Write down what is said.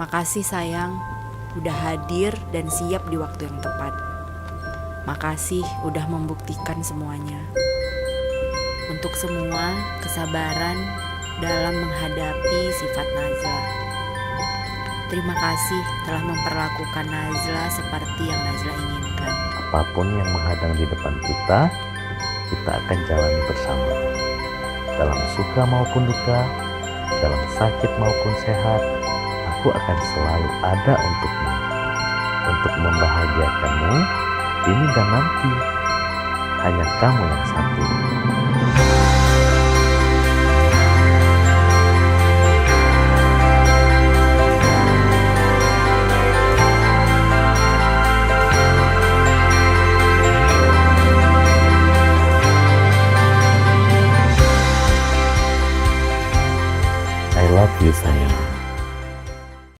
Makasih sayang, udah hadir dan siap di waktu yang tepat. Makasih udah membuktikan semuanya. Untuk semua kesabaran dalam menghadapi sifat Nazla. Terima kasih telah memperlakukan Nazla seperti yang Nazla inginkan. Apapun yang menghadang di depan kita akan jalani bersama. Dalam suka maupun duka, dalam sakit maupun sehat, aku akan selalu ada untukmu. Untuk membahagiakanmu, ini dan nanti. Hanya kamu yang satu.